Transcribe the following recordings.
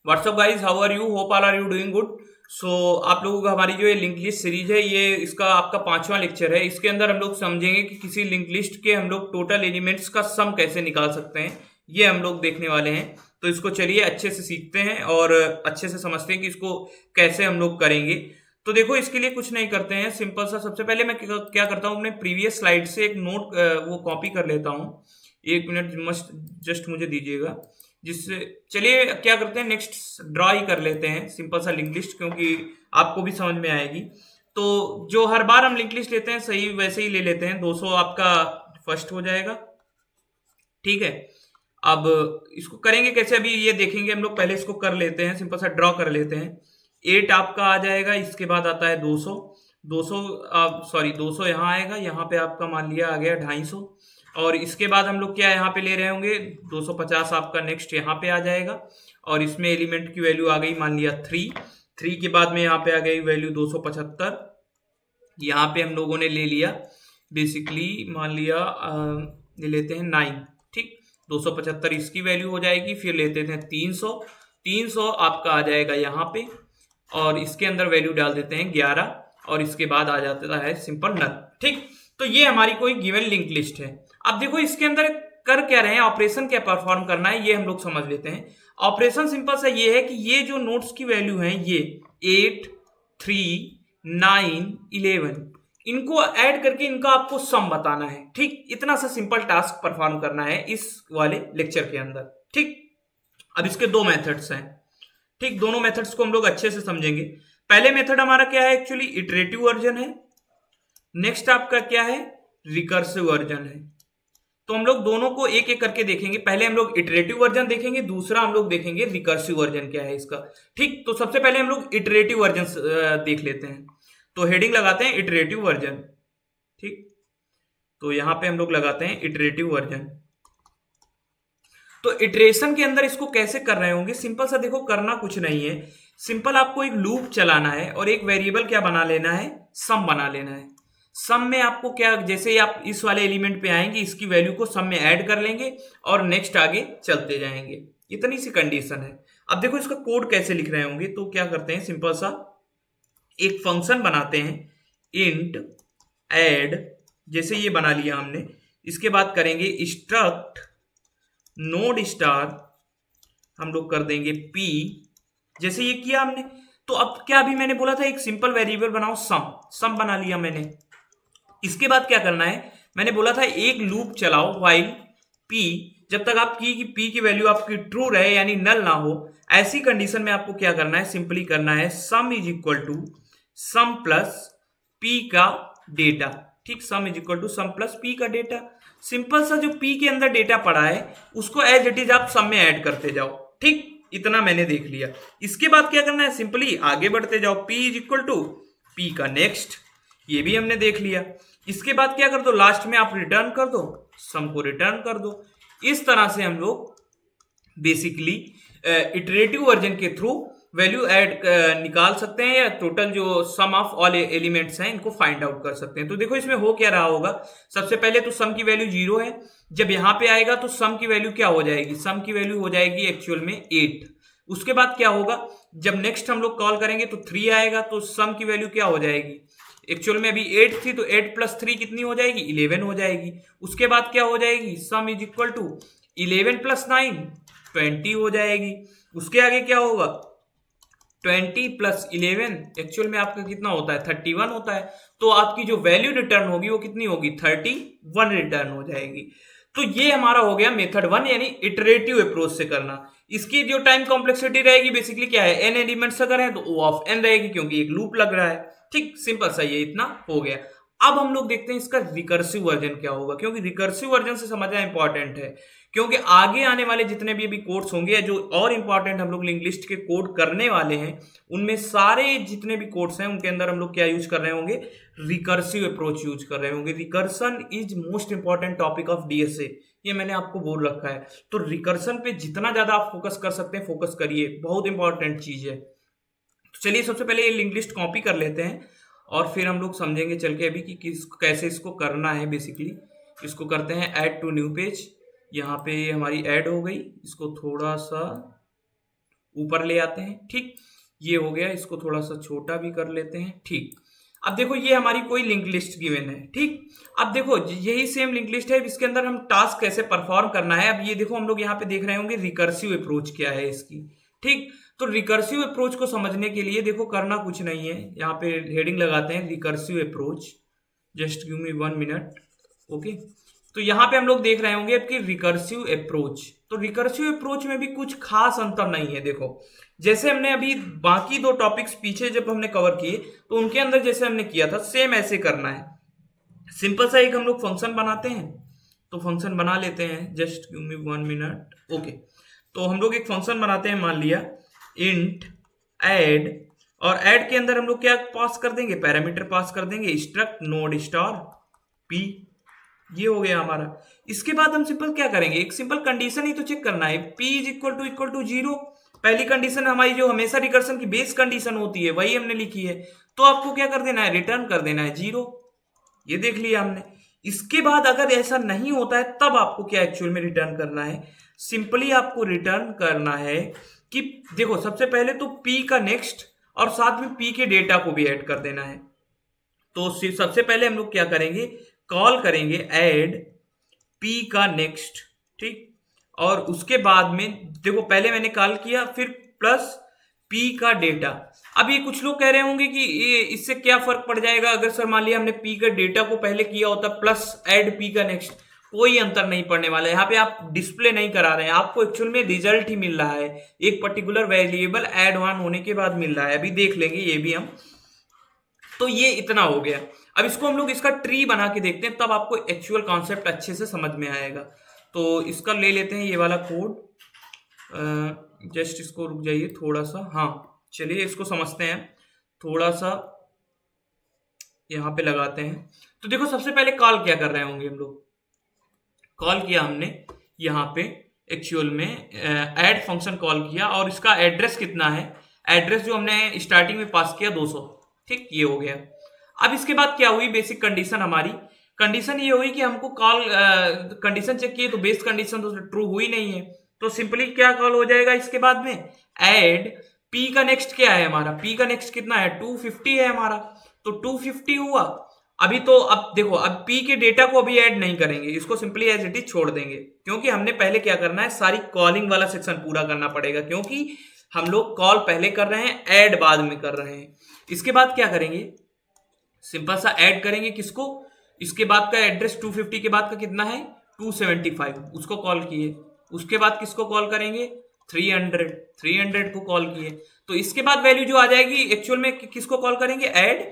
WhatsApp guys, how are you? Hope all are you doing good. So आप लोगों का हमारी जो ये लिंक लिस्ट सीरीज है, ये इसका आपका 5वां लेक्चर है। इसके अंदर हम लोग समझेंगे कि किसी लिंक लिस्ट के हम लोग टोटल एलिमेंट्स का सम कैसे निकाल सकते हैं, ये हम लोग देखने वाले हैं। तो इसको चलिए अच्छे से सीखते हैं और अच्छे से समझते हैं कि इसको कैसे हम लोग करेंगे। तो देखो, इसके लिए कुछ नहीं करते हैं, सिंपल सा सबसे पहले मैं क्या करता हूँ, अपने प्रीवियस स्लाइड से एक नोट वो कॉपी कर लेता हूँ। 1 मिनट मस्ट जस्ट मुझे दीजिएगा, जिससे चलिए क्या करते हैं, नेक्स्ट ड्रॉ ही कर लेते हैं सिंपल सा लिंक लिस्ट, क्योंकि आपको भी समझ में आएगी। तो जो हर बार हम लिंक लिस्ट लेते हैं सही वैसे ही ले लेते हैं। 200 आपका फर्स्ट हो जाएगा, ठीक है। अब इसको करेंगे कैसे, अभी ये देखेंगे हम लोग। पहले इसको कर लेते हैं, सिंपल सा ड्रॉ कर लेते हैं। 8 आपका आ जाएगा, इसके बाद आता है 200। 200 सॉरी 200 यहाँ आएगा, यहाँ पे आपका मान लिया आ गया 250। और इसके बाद हम लोग क्या यहाँ पे ले रहे होंगे, 250 आपका नेक्स्ट यहाँ पे आ जाएगा। और इसमें एलिमेंट की वैल्यू आ गई मान लिया 3। 3 के बाद में यहाँ पे आ गई वैल्यू 275। यहाँ पे हम लोगों ने ले लिया बेसिकली, मान लिया ले लेते हैं 9, ठीक। 275 इसकी वैल्यू हो जाएगी, फिर लेते हैं 300। 300 आपका आ जाएगा यहाँ पे, और इसके अंदर वैल्यू डाल देते हैं 11, और इसके बाद आ जाता है सिंपल नल, ठीक। तो ये हमारी कोई गिवन लिंक लिस्ट है। अब देखो इसके अंदर कर क्या रहे हैं, ऑपरेशन क्या परफॉर्म करना है, ये हम लोग समझ लेते हैं। ऑपरेशन सिंपल सा ये है कि ये जो नोट्स की वैल्यू है, ये 8, 3, 9, 11, इनको ऐड करके इनका आपको सम बताना है, ठीक। इतना सा सिंपल टास्क परफॉर्म करना है इस वाले लेक्चर के अंदर, ठीक। अब इसके 2 मेथड्स हैं, ठीक। दोनों मेथड्स को हम लोग अच्छे से समझेंगे। पहले मेथड हमारा क्या है, एक्चुअली इटरेटिव वर्जन है। नेक्स्ट आपका क्या है, रिकर्सिव वर्जन है। तो हम लोग दोनों को एक एक करके देखेंगे। पहले हम लोग इटरेटिव वर्जन देखेंगे, दूसरा हम लोग देखेंगे रिकर्सिव वर्जन क्या है इसका, ठीक। तो सबसे पहले हम लोग इटरेटिव वर्जन देख लेते हैं। तो हेडिंग लगाते हैं इटरेटिव वर्जन, ठीक। तो यहां पे हम लोग लगाते हैं इटरेटिव वर्जन। तो इटरेशन के अंदर इसको कैसे कर रहे होंगे, सिंपल सा देखो, करना कुछ नहीं है। सिंपल आपको एक लूप चलाना है और एक वेरिएबल क्या बना लेना है, सम बना लेना है। सम में आपको क्या, जैसे ही आप इस वाले एलिमेंट पे आएंगे, इसकी वैल्यू को सम में ऐड कर लेंगे और नेक्स्ट आगे चलते जाएंगे। इतनी सी कंडीशन है। अब देखो इसका कोड कैसे लिख रहे होंगे, तो क्या करते हैं, सिंपल सा एक फंक्शन बनाते हैं, इंट ऐड, जैसे ये बना लिया हमने। इसके बाद करेंगे स्ट्रक्ट नोड स्टार, हम लोग कर देंगे पी, जैसे ये किया हमने। तो अब क्या अभी मैंने बोला था, एक सिंपल वेरिएबल बनाओ सम, सम बना लिया मैंने। इसके बाद क्या करना है, मैंने बोला था एक लूप चलाओ व्हाइल पी, जब तक आप पी की वैल्यू आपकी ट्रू रहे यानी नल ना हो। ऐसी कंडीशन में आपको क्या करना है, सिंपली करना है sum is equal to sum plus p का डेटा, ठीक। Sum is equal to sum plus p का डेटा। सिंपल सा जो पी के अंदर डेटा पड़ा है उसको एज इट इज आप सम में ऐड करते जाओ, ठीक। इतना मैंने देख लिया। इसके बाद क्या करना है, सिंपली आगे बढ़ते जाओ, p is equal to p का नेक्स्ट, ये भी हमने देख लिया। इसके बाद क्या कर दो, लास्ट में आप रिटर्न कर दो, सम को रिटर्न कर दो। इस तरह से हम लोग बेसिकली इटरेटिव वर्जन के थ्रू वैल्यू ऐड निकाल सकते हैं, या टोटल जो सम ऑफ ऑल एलिमेंट्स हैं इनको फाइंड आउट कर सकते हैं। तो देखो इसमें हो क्या रहा होगा, सबसे पहले तो सम की वैल्यू 0 है। जब यहां पे आएगा तो सम की वैल्यू क्या हो जाएगी, सम की वैल्यू हो जाएगी एक्चुअल में 8। उसके बाद क्या होगा, जब नेक्स्ट हम लोग कॉल करेंगे तो 3 आएगा, तो सम की वैल्यू क्या हो जाएगी, एक्चुअल में अभी 8 थी तो 8 प्लस 3 कितनी हो जाएगी, 11 हो जाएगी। उसके बाद क्या हो जाएगी, सम इज इक्वल टू 11 प्लस 9 20 हो जाएगी। उसके आगे क्या होगा, 20 प्लस 11 एक्चुअल में आपका कितना होता है, 31 होता है। तो आपकी जो वैल्यू रिटर्न होगी वो कितनी होगी, 31 रिटर्न हो जाएगी। तो ये हमारा हो गया मेथड 1, यानी इटरेटिव अप्रोच से करना। इसकी जो टाइम कॉम्प्लेक्सिटी रहेगी बेसिकली क्या है, n एलिमेंट्स अगर है तो O ऑफ n रहेगी, क्योंकि एक लूप लग रहा है, ठीक। सिंपल सा ये इतना हो गया। अब हम लोग देखते हैं इसका रिकर्सिव वर्जन क्या होगा, क्योंकि रिकर्सिव वर्जन से समझना इंपॉर्टेंट है, क्योंकि आगे आने वाले जितने भी अभी कोड्स होंगे या जो और इंपॉर्टेंट हम लोग लिंक लिस्ट के कोड करने वाले हैं, उनमें सारे जितने भी कोड्स हैं उनके अंदर हम लोग क्या यूज कर रहे होंगे, रिकर्सिव अप्रोच यूज कर रहे होंगे। Recursion is most important topic of DSA, ये मैंने आपको बोल रखा है। तो रिकर्सन पे जितना ज्यादा आप फोकस कर सकते हैं फोकस करिए, बहुत इंपॉर्टेंट चीज है। तो चलिए सबसे पहले ये लिंक लिस्ट कॉपी कर लेते हैं और फिर हम लोग समझेंगे चल के अभी कि कैसे इसको करना है। बेसिकली इसको करते हैं ऐड टू न्यू पेज, यहाँ पे हमारी ऐड हो गई। इसको थोड़ा सा ऊपर ले आते हैं। ठीक, ये हो गया, इसको थोड़ा सा छोटा भी कर लेते हैं। ठीक, अब देखो ये हमारी कोई लिंक लिस्ट गिवन है। ठीक, अब देखो यही सेम लिंक लिस्ट है, इसके अंदर हम टास्क कैसे परफॉर्म करना है। अब ये देखो हम लोग यहाँ पे देख रहे होंगे रिकर्सिव अप्रोच क्या है इसकी। ठीक, तो रिकर्सिव अप्रोच को समझने के लिए देखो करना कुछ नहीं है, यहाँ पे हेडिंग लगाते हैं recursive approach, just give me 1 minute. Okay, तो यहाँ पे हम लोग देख रहे होंगे कि रिकर्सिव अप्रोच, तो रिकर्सिव अप्रोच में भी कुछ खास अंतर नहीं है। देखो जैसे हमने अभी बाकी 2 टॉपिक्स पीछे जब हमने कवर किए तो उनके अंदर जैसे हमने किया था सेम ऐसे करना है। सिंपल सा एक हम लोग फंक्शन बनाते हैं, तो फंक्शन बना लेते हैं, just give me 1 minute. Okay, तो हम लोग एक फंक्शन बनाते हैं, मान लिया इंट ऐड, और ऐड के अंदर हम लोग क्या पास कर देंगे, पैरामीटर पास कर देंगे स्ट्रक्ट नोड स्टार पी, ये हो गया हमारा। इसके बाद हम सिंपल क्या करेंगे, एक सिंपल कंडीशन ही तो चेक करना है, p इज इक्वल टू 0। पहली कंडीशन हमारी जो हमेशा रिकर्सन की बेस कंडीशन होती है वही हमने लिखी है, तो आपको क्या कर देना है, रिटर्न कर देना है 0। ये देख लिया हमने। इसके बाद अगर ऐसा नहीं होता है तब आपको क्या एक्चुअल में रिटर्न करना है, सिंपली आपको रिटर्न करना है कि देखो सबसे पहले तो p का नेक्स्ट और साथ में p के डेटा को भी ऐड कर देना है। तो सबसे पहले हम लोग क्या करेंगे, कॉल करेंगे ऐड p का नेक्स्ट। ठीक, और उसके बाद में देखो पहले मैंने कॉल किया, फिर प्लस p का डेटा। अब ये कुछ लोग कह रहे होंगे कि ये इससे क्या फर्क पड़ जाएगा अगर सर मान लिया हमने p का डेटा को पहले किया होता प्लस ऐड p का नेक्स्ट। कोई अंतर नहीं पड़ने वाला है, यहाँ पे आप डिस्प्ले नहीं करा रहे हैं, आपको एक्चुअल में रिजल्ट ही मिल रहा है, एक पर्टिकुलर वेरिएबल ऐड ऑन होने के बाद मिल रहा है। अभी देख लेंगे ये भी हम। तो ये इतना हो गया। अब इसको हम लोग इसका ट्री बना के देखते हैं, तब आपको एक्चुअल कॉन्सेप्ट अच्छे से समझ में आएगा। तो इसका ले लेते हैं ये वाला कोड, जस्ट इसको रुक जाइए थोड़ा सा। हाँ चलिए इसको समझते हैं, थोड़ा सा यहाँ पे लगाते हैं। तो देखो सबसे पहले कॉल क्या कर रहे होंगे हम लोग, कॉल किया हमने यहाँ पे एक्चुअल में ऐड फंक्शन कॉल किया, और इसका एड्रेस कितना है, एड्रेस जो हमने स्टार्टिंग में पास किया 200। ठीक, ये हो गया। अब इसके बाद क्या हुई, बेसिक कंडीशन हमारी, कंडीशन ये हुई कि हमको कॉल कंडीशन चेक किए तो बेस कंडीशन तो ट्रू हुई नहीं है, तो सिंपली क्या कॉल हो जाएगा इसके बाद में, ऐड p का नेक्स्ट क्या है हमारा, p का नेक्स्ट कितना है 250 है हमारा, तो 250 हुआ। अभी तो अब देखो अब p के डेटा को अभी ऐड नहीं करेंगे, इसको सिंपली एज इट इज छोड़ देंगे, क्योंकि हमने पहले क्या करना है, सारी कॉलिंग वाला सेक्शन पूरा करना पड़ेगा, क्योंकि हम लोग कॉल पहले कर रहे हैं, ऐड बाद में कर रहे हैं। इसके बाद क्या करेंगे, सिंपल सा ऐड करेंगे किसको, इसके बाद का एड्रेस 250 के बाद का कितना है 275, उसको कॉल किए। उसके बाद किसको कॉल करेंगे 300 को कॉल किए। तो इसके बाद वैल्यू जो आ जाएगी एक्चुअल में किसको कॉल करेंगे, ऐड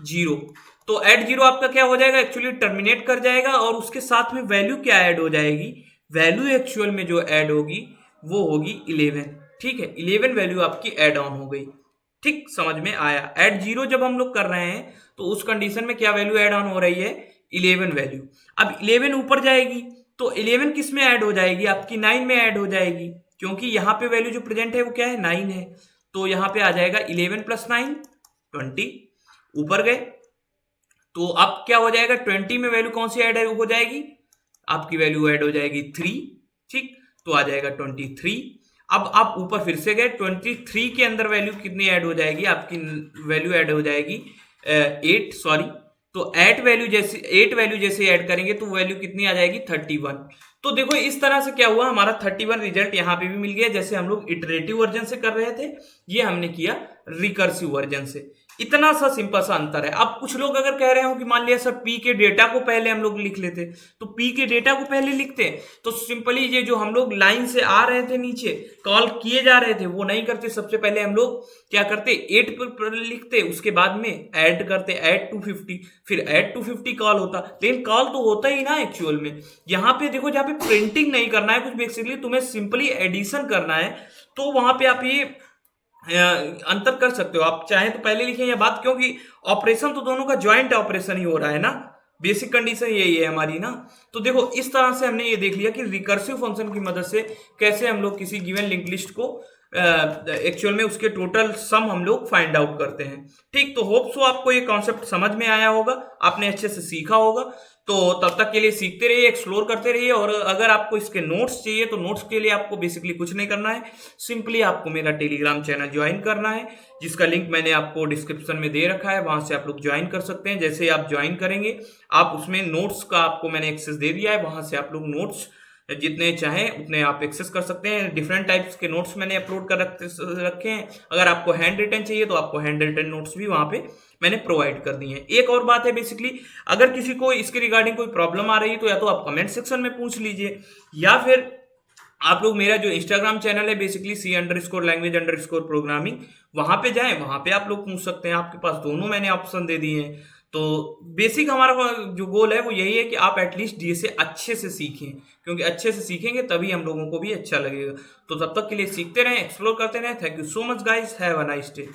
0। तो ऐड 0 आपका क्या हो जाएगा, एक्चुअली टर्मिनेट कर जाएगा, और उसके साथ में वैल्यू क्या ऐड हो जाएगी, वैल्यू एक्चुअल में जो ऐड होगी वो होगी 11। ठीक है, 11 वैल्यू आपकी ऐड ऑन हो गई। ठीक, समझ में आया। ऐड 0 जब हम लोग कर रहे हैं तो उस कंडीशन में क्या वैल्यू ऐड ऑन हो रही है, 11 वैल्यू। अब 11 ऊपर जाएगी तो 11 किस में ऐड हो जाएगी, आपकी 9 में ऐड हो जाएगी, क्योंकि यहाँ पे वैल्यू जो प्रेजेंट है वो क्या है 9 है। तो यहाँ पे आ जाएगा 11 + 9 20। ऊपर गए तो अब क्या हो जाएगा, 20 में वैल्यू कौन सी ऐड हो जाएगी, आपकी वैल्यू ऐड हो जाएगी 3। ठीक, तो आ जाएगा 23। अब आप ऊपर फिर से गए, 23 के अंदर वैल्यू कितनी ऐड हो जाएगी, आपकी वैल्यू ऐड हो जाएगी 8, सॉरी। तो 8 वैल्यू जैसे ऐड करेंगे तो वैल्यू कितनी आ जाएगी 31। तो देखो इस तरह से क्या हुआ, हमारा 31 रिजल्ट यहाँ पे भी मिल गया। जैसे हम लोग इटरेटिव वर्जन से कर रहे थे, ये हमने किया रिकर्सिव वर्जन से। इतना सा सिंपल सा अंतर है। अब कुछ लोग अगर कह रहे हो कि मान लिया सर p के डेटा को पहले हम लोग लिख लेते, तो p के डेटा को पहले लिखते तो सिंपली ये जो हम लोग लाइन से आ रहे थे नीचे कॉल किए जा रहे थे वो नहीं करते। सबसे पहले हम लोग क्या करते, 8 पर लिखते, उसके बाद में ऐड करते, ऐड 250, फिर ऐड 250 कॉल होता। लेकिन कॉल तो होता ही ना एक्चुअल में। यहाँ पे देखो जहाँ पे प्रिंटिंग नहीं करना है कुछ, बेसिकली तुम्हें सिंपली एडिशन करना है, तो वहां पे आप ये अंतर कर सकते हो। आप चाहें तो पहले लिखें या बाद, क्योंकि ऑपरेशन तो दोनों का ज्वाइंट ऑपरेशन ही हो रहा है ना, बेसिक कंडीशन यही है हमारी ना। तो देखो इस तरह से हमने ये देख लिया कि रिकर्सिव फंक्शन की मदद से कैसे हम लोग किसी गिवन लिंक लिस्ट को एक्चुअल में उसके टोटल सम हम लोग फाइंड आउट करते हैं। ठीक, तो होप सो आपको ये कॉन्सेप्ट समझ में आया होगा, आपने अच्छे से सीखा होगा। तो तब तक के लिए सीखते रहिए, एक्सप्लोर करते रहिए। और अगर आपको इसके नोट्स चाहिए तो नोट्स के लिए आपको बेसिकली कुछ नहीं करना है, सिंपली आपको मेरा टेलीग्राम चैनल ज्वाइन करना है, जिसका लिंक मैंने आपको डिस्क्रिप्शन में दे रखा है, वहां से आप लोग ज्वाइन कर सकते हैं। जैसे आप ज्वाइन करेंगे, आप उसमें नोट्स का आपको मैंने एक्सेस दे दिया है, वहां से आप लोग नोट्स जितने चाहें उतने आप एक्सेस कर सकते हैं। डिफरेंट टाइप्स के नोट्स मैंने अपलोड कर रखे हैं। अगर आपको हैंड रिटन चाहिए तो आपको हैंड रिटन नोट्स भी वहां पे मैंने प्रोवाइड कर दिए हैं। एक और बात है, बेसिकली अगर किसी को इसके रिगार्डिंग कोई प्रॉब्लम आ रही है तो या तो आप कमेंट सेक्शन में पूछ लीजिए, या फिर आप लोग मेरा जो इंस्टाग्राम चैनल है बेसिकली C_language_programming, वहां पे जाएं, वहां पे आप लोग पूछ सकते हैं। आपके पास दोनों मैंने ऑप्शन दे दिए हैं। तो बेसिक हमारा जो गोल है वो यही है कि आप एटलीस्ट डीएसए अच्छे से सीखें, क्योंकि अच्छे से सीखेंगे तभी हम लोगों को भी अच्छा लगेगा। तो तब तक के लिए सीखते रहें, एक्सप्लोर करते रहें। Thank you so much guys, have a nice day.